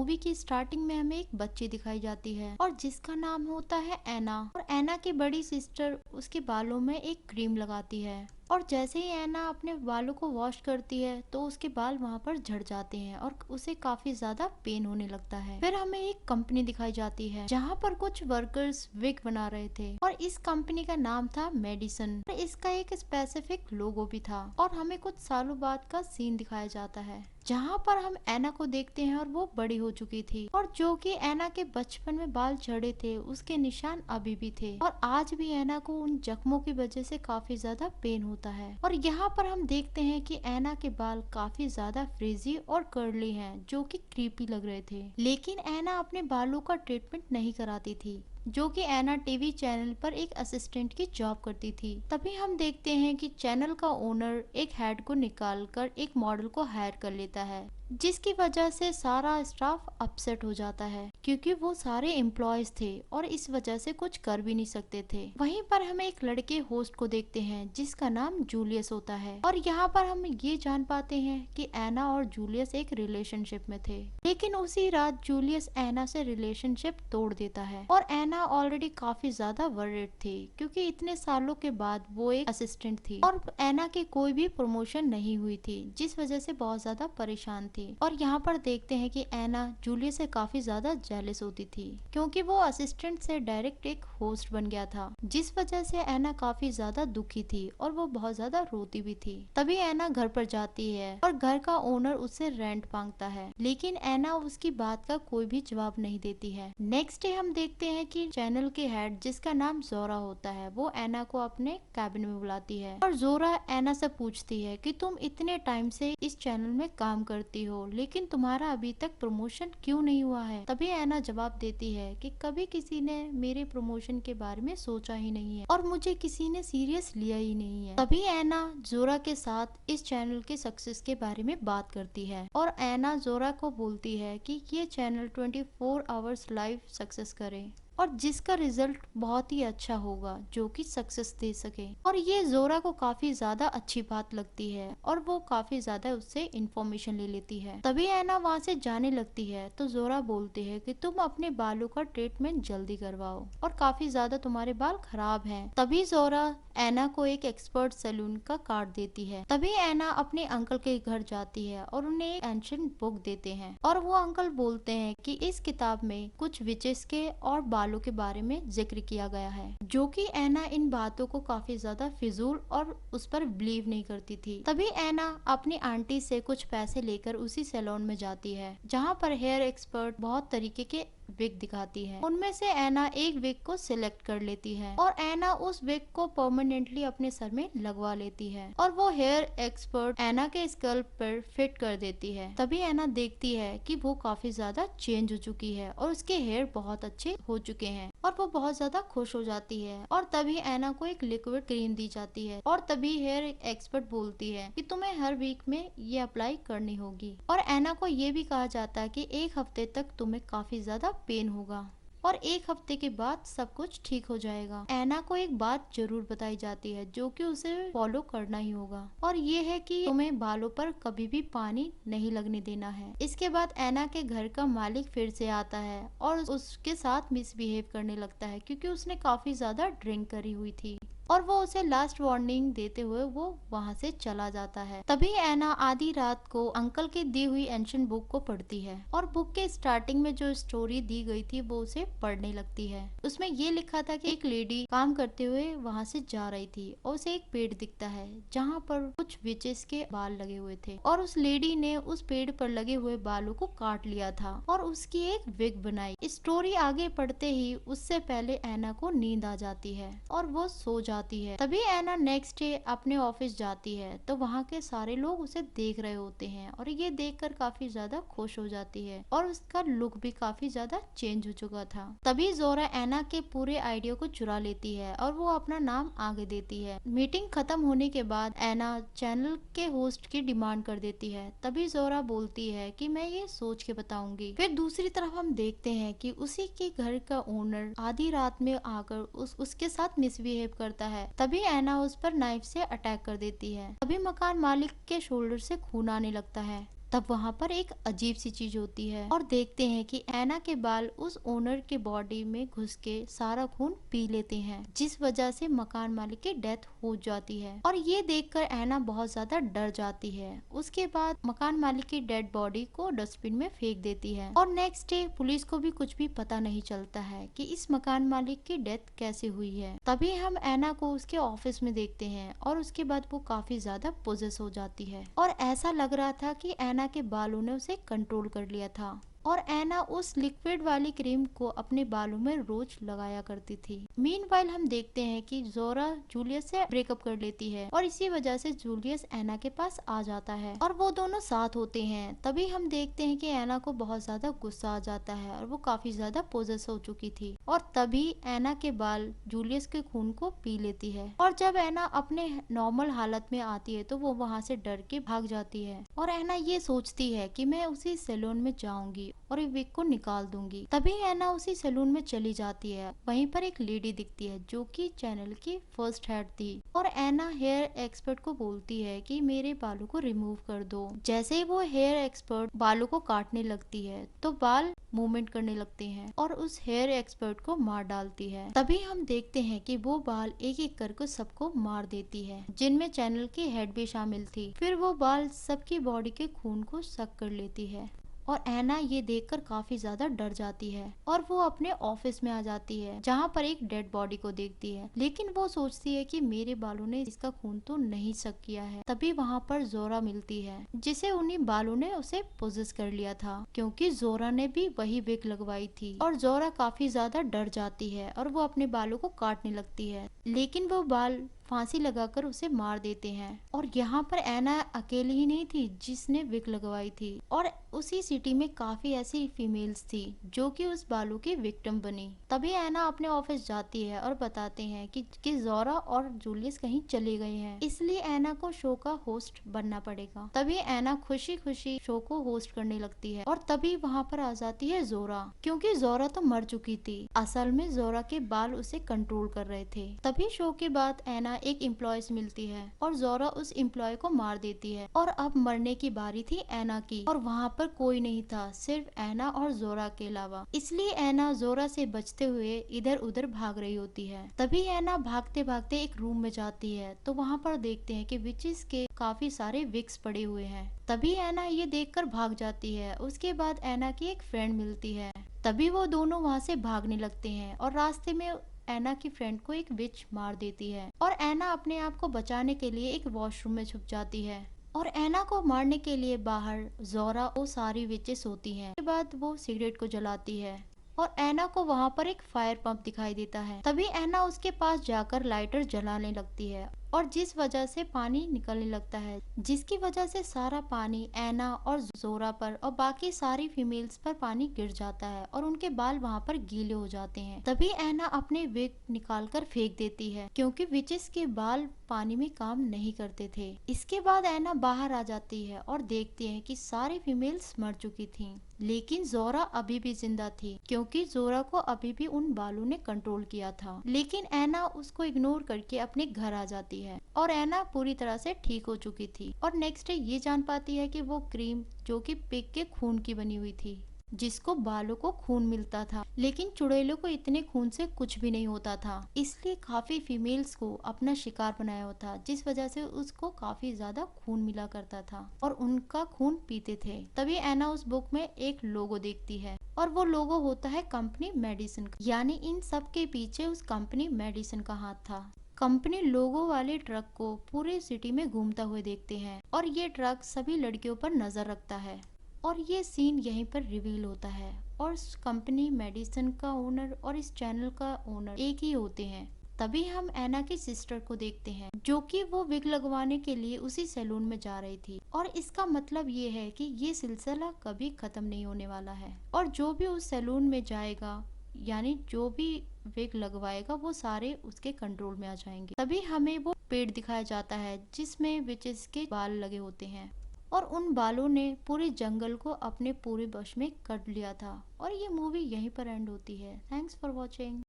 Movie की starting में हमें एक बच्ची दिखाई जाती है और जिसका नाम होता है एना। और एना की बड़ी सिस्टर उसके बालों में एक क्रीम लगाती है और जैसे ही एना अपने बालों को वॉश करती है तो उसके बाल वहाँ पर झड़ जाते हैं और उसे काफी ज्यादा पेन होने लगता है। फिर हमें एक कंपनी दिखाई जाती है जहाँ पर कुछ वर्कर्स विग बना रहे थे और इस कंपनी का नाम था मेडिसन। इसका एक स्पेसिफिक लोगो भी था और हमें कुछ सालों बाद का सीन दिखाया जाता है जहाँ पर हम एना को देखते हैं और वो बड़ी हो चुकी थी और जो कि एना के बचपन में बाल झड़े थे उसके निशान अभी भी थे और आज भी एना को उन जख्मों की वजह से काफी ज्यादा पेन होता है। और यहाँ पर हम देखते हैं कि एना के बाल काफी ज्यादा फ्रीजी और कर्ली हैं जो कि क्रीपी लग रहे थे, लेकिन एना अपने बालों का ट्रीटमेंट नहीं कराती थी जो कि एना टीवी चैनल पर एक असिस्टेंट की जॉब करती थी। तभी हम देखते हैं कि चैनल का ओनर एक हेड को निकालकर एक मॉडल को हायर कर लेता है जिसकी वजह से सारा स्टाफ अपसेट हो जाता है क्योंकि वो सारे एम्प्लॉयज थे और इस वजह से कुछ कर भी नहीं सकते थे। वहीं पर हमें एक लड़के होस्ट को देखते हैं जिसका नाम जूलियस होता है और यहाँ पर हम ये जान पाते हैं कि एना और जूलियस एक रिलेशनशिप में थे, लेकिन उसी रात जूलियस एना से रिलेशनशिप तोड़ देता है और एना ऑलरेडी काफी ज्यादा वरीड थी क्योंकि इतने सालों के बाद वो एक असिस्टेंट थी और एना की कोई भी प्रमोशन नहीं हुई थी जिस वजह से बहुत ज्यादा परेशान थी। और यहाँ पर देखते हैं कि एना जूलियस से काफी ज्यादा जेलस होती थी क्योंकि वो असिस्टेंट से डायरेक्ट एक होस्ट बन गया था जिस वजह से एना काफी ज्यादा दुखी थी और वो बहुत ज्यादा रोती भी थी। तभी एना घर पर जाती है और घर का ओनर उससे रेंट मांगता है, लेकिन एना उसकी बात का कोई भी जवाब नहीं देती है। नेक्स्ट डे हम देखते हैं कि चैनल के हेड जिसका नाम जोरा होता है वो एना को अपने कैबिन में बुलाती है और जोरा एना से पूछती है कि तुम इतने टाइम से इस चैनल में काम करती हो लेकिन तुम्हारा अभी तक प्रमोशन क्यों नहीं हुआ है। तभी एना जवाब देती है कि कभी किसी ने मेरे प्रमोशन के बारे में सोचा ही नहीं है और मुझे किसी ने सीरियस लिया ही नहीं है। तभी एना जोरा के साथ इस चैनल के सक्सेस के बारे में बात करती है और एना जोरा को बोलती है कि ये चैनल 24 आवर्स लाइव सक्सेस करे और जिसका रिजल्ट बहुत ही अच्छा होगा जो कि सक्सेस दे सके। और ये जोरा को काफी ज्यादा अच्छी बात लगती है और वो काफी ज्यादा उससे इंफॉर्मेशन ले लेती है। तभी एना वहाँ से जाने लगती है तो जोरा बोलती है कि तुम अपने बालों का ट्रीटमेंट जल्दी करवाओ और काफी ज्यादा तुम्हारे बाल खराब हैं। तभी जोरा एना को एक एक्सपर्ट सैलून का कार्ड देती है। तभी एना अपने अंकल के घर जाती है और उन्हें एक एंशिएंट बुक देते हैं और वो अंकल बोलते हैं कि इस किताब में कुछ विचेस के और बालों के बारे में जिक्र किया गया है जो कि एना इन बातों को काफी ज्यादा फिजूल और उस पर बिलीव नहीं करती थी। तभी एना अपनी आंटी से कुछ पैसे लेकर उसी सैलून में जाती है जहाँ पर हेयर एक्सपर्ट बहुत तरीके के विग दिखाती है। उनमें से एना एक विग को सिलेक्ट कर लेती है और एना उस विग को परमानेंटली अपने सर में लगवा लेती है और वो हेयर एक्सपर्ट एना के स्कल्प पर फिट कर देती है। तभी एना देखती है कि वो काफी ज्यादा चेंज हो चुकी है और उसके हेयर बहुत अच्छे हो चुके हैं और वो बहुत ज्यादा खुश हो जाती है। और तभी एना को एक लिक्विड क्रीम दी जाती है और तभी हेयर एक्सपर्ट बोलती है कि तुम्हें हर वीक में ये अप्लाई करनी होगी और एना को ये भी कहा जाता है कि एक हफ्ते तक तुम्हें काफी ज्यादा पेन होगा और एक हफ्ते के बाद सब कुछ ठीक हो जाएगा। एना को एक बात जरूर बताई जाती है जो कि उसे फॉलो करना ही होगा और ये है कि तुम्हें बालों पर कभी भी पानी नहीं लगने देना है। इसके बाद एना के घर का मालिक फिर से आता है और उसके साथ मिसबिहेव करने लगता है क्योंकि उसने काफी ज्यादा ड्रिंक करी हुई थी और वो उसे लास्ट वार्निंग देते हुए वो वहाँ से चला जाता है। तभी एना आधी रात को अंकल की दी हुई एंशिएंट बुक को पढ़ती है और बुक के स्टार्टिंग में जो स्टोरी दी गई थी वो उसे पढ़ने लगती है। उसमें ये लिखा था कि एक लेडी काम करते हुए वहाँ से जा रही थी और उसे एक पेड़ दिखता है जहाँ पर कुछ विचेस के बाल लगे हुए थे और उस लेडी ने उस पेड़ पर लगे हुए बालों को काट लिया था और उसकी एक विग बनाई। स्टोरी आगे पढ़ते ही उससे पहले एना को नींद आ जाती है और वो सो जाती है। तभी एना नेक्स्ट डे अपने ऑफिस जाती है तो वहाँ के सारे लोग उसे देख रहे होते हैं और ये देखकर काफी ज्यादा खुश हो जाती है और उसका लुक भी काफी ज्यादा चेंज हो चुका था। तभी जोरा एना के पूरे आइडिया को चुरा लेती है और वो अपना नाम आगे देती है। मीटिंग खत्म होने के बाद एना चैनल के होस्ट की डिमांड कर देती है। तभी जोरा बोलती है कि मैं ये सोच के बताऊंगी। फिर दूसरी तरफ हम देखते हैं कि उसी के घर का ओनर आधी रात में आकर उसके साथ मिसबिहेव करता है। तभी एना उस पर नाइफ से अटैक कर देती है। तभी मकान मालिक के शोल्डर से खून आने लगता है तब वहाँ पर एक अजीब सी चीज होती है और देखते हैं कि ऐना के बाल उस ओनर के बॉडी में घुस के सारा खून पी लेते हैं, जिस वजह से मकान मालिक की डेथ हो जाती है। और ये देखकर ऐना बहुत ज्यादा डर जाती है। उसके बाद मकान मालिक की डेड बॉडी को डस्टबिन में फेंक देती है और नेक्स्ट डे पुलिस को भी कुछ भी पता नहीं चलता है कि इस मकान मालिक की डेथ कैसे हुई है। तभी हम ऐना को उसके ऑफिस में देखते हैं और उसके बाद वो काफी ज्यादा पोजेस हो जाती है और ऐसा लग रहा था कि ऐना के बालों ने उसे कंट्रोल कर लिया था और ऐना उस लिक्विड वाली क्रीम को अपने बालों में रोज लगाया करती थी। मीनवाइल हम देखते हैं कि जोरा जूलियस से ब्रेकअप कर लेती है और इसी वजह से जूलियस ऐना के पास आ जाता है और वो दोनों साथ होते हैं। तभी हम देखते हैं कि ऐना को बहुत ज्यादा गुस्सा आ जाता है और वो काफी ज्यादा पोजेस हो चुकी थी और तभी ऐना के बाल जूलियस के खून को पी लेती है और जब ऐना अपने नॉर्मल हालत में आती है तो वो वहाँ से डर के भाग जाती है और ऐना ये सोचती है कि मैं उसी सैलून में जाऊंगी और एक विग को निकाल दूंगी। तभी ऐना उसी सैलून में चली जाती है। वहीं पर एक लेडी दिखती है जो कि चैनल की फर्स्ट हेड थी और ऐना हेयर एक्सपर्ट को बोलती है कि मेरे बालों को रिमूव कर दो। जैसे ही वो हेयर एक्सपर्ट बालों को काटने लगती है तो बाल मूवमेंट करने लगते हैं और उस हेयर एक्सपर्ट को मार डालती है। तभी हम देखते हैं कि वो बाल एक एक करके सबको मार देती है, जिनमें चैनल की हेड भी शामिल थी। फिर वो बाल सबकी बॉडी के खून को सक कर लेती है और ऐना ये देखकर काफी ज्यादा डर जाती है और वो अपने ऑफिस में आ जाती है जहाँ पर एक डेड बॉडी को देखती है, लेकिन वो सोचती है कि मेरे बालों ने इसका खून तो नहीं सक किया है। तभी वहाँ पर जोरा मिलती है जिसे उन्हीं बालों ने उसे पोजेस कर लिया था, क्योंकि जोरा ने भी वही विग लगवाई थी और जोरा काफी ज्यादा डर जाती है और वो अपने बालों को काटने लगती है, लेकिन वो बाल फांसी लगाकर उसे मार देते हैं। और यहाँ पर ऐना अकेली ही नहीं थी जिसने विग लगवाई थी और उसी सिटी में काफी ऐसी फीमेल्स थी जो कि उस बालों की विक्टिम बनी। तभी ऐना अपने ऑफिस जाती है और बताते हैं कि जोरा और जूलियस कहीं चले गए हैं, इसलिए ऐना को शो का होस्ट बनना पड़ेगा। तभी ऐना खुशी खुशी शो को होस्ट करने लगती है और तभी वहाँ पर आ जाती है जोरा, क्योंकि जोरा तो मर चुकी थी। असल में जोरा के बाल उसे कंट्रोल कर रहे थे। तभी शो के बाद ऐना एक एम्प्लॉय से मिलती है और जोरा उस एम्प्लॉय को मार देती है और अब मरने की बारी थी ऐना की और वहाँ पर कोई नहीं था, सिर्फ ऐना और जोरा के अलावा। इसलिए ऐना जोरा से बचते हुए इधर उधर भाग रही होती है। तभी ऐना भागते भागते एक रूम में जाती है तो वहाँ पर देखते हैं कि विचेस के काफी सारे विग्स पड़े हुए हैं। तभी ऐना ये देखकर भाग जाती है। उसके बाद ऐना की एक फ्रेंड मिलती है। तभी वो दोनों वहाँ से भागने लगते हैं और रास्ते में ऐना की फ्रेंड को एक विच मार देती है और ऐना अपने आप को बचाने के लिए एक वॉशरूम में छुप जाती है और ऐना को मारने के लिए बाहर जोरा वो सारी विचेस होती हैं। उसके बाद वो सिगरेट को जलाती है और ऐना को वहाँ पर एक फायर पंप दिखाई देता है। तभी ऐना उसके पास जाकर लाइटर जलाने लगती है और जिस वजह से पानी निकलने लगता है, जिसकी वजह से सारा पानी ऐना और जोरा पर और बाकी सारी फीमेल्स पर पानी गिर जाता है और उनके बाल वहाँ पर गीले हो जाते हैं। तभी ऐना अपने विग निकालकर फेंक देती है, क्योंकि विचेस के बाल पानी में काम नहीं करते थे। इसके बाद ऐना बाहर आ जाती है और देखती है कि सारी फीमेल्स मर चुकी थी, लेकिन जोरा अभी भी जिंदा थी, क्योंकि जोरा को अभी भी उन बालों ने कंट्रोल किया था। लेकिन ऐना उसको इग्नोर करके अपने घर आ जाती है और ऐना पूरी तरह से ठीक हो चुकी थी और नेक्स्ट डे ये जान पाती है कि वो क्रीम जो कि पिग के खून की बनी हुई थी, जिसको बालों को खून मिलता था, लेकिन चुड़ैलों को इतने खून से कुछ भी नहीं होता था, इसलिए काफी फीमेल्स को अपना शिकार बनाया होता, जिस वजह से उसको काफी ज्यादा खून मिला करता था और उनका खून पीते थे। तभी ऐना उस बुक में एक लोगो देखती है और वो लोगो होता है कंपनी मेडिसिन का, यानी इन सब के पीछे उस कंपनी मेडिसिन का हाथ था। कंपनी लोगो वाले ट्रक को पूरे सिटी में घूमता हुए देखते हैं और ये ट्रक सभी लड़कियों पर नजर रखता है और ये सीन यहीं पर रिवील होता है और कंपनी मेडिसिन का ओनर और इस चैनल का ओनर एक ही होते हैं। तभी हम ऐना की सिस्टर को देखते हैं जो कि वो विग लगवाने के लिए उसी सैलून में जा रही थी और इसका मतलब ये है कि ये सिलसिला कभी खत्म नहीं होने वाला है और जो भी उस सैलून में जाएगा, यानी जो भी विग लगवाएगा, वो सारे उसके कंट्रोल में आ जाएंगे। तभी हमें वो पेड़ दिखाया जाता है जिसमें विचेस के बाल लगे होते हैं और उन बालों ने पूरे जंगल को अपने पूरे वश में कर लिया था और ये मूवी यहीं पर एंड होती है। Thanks for watching.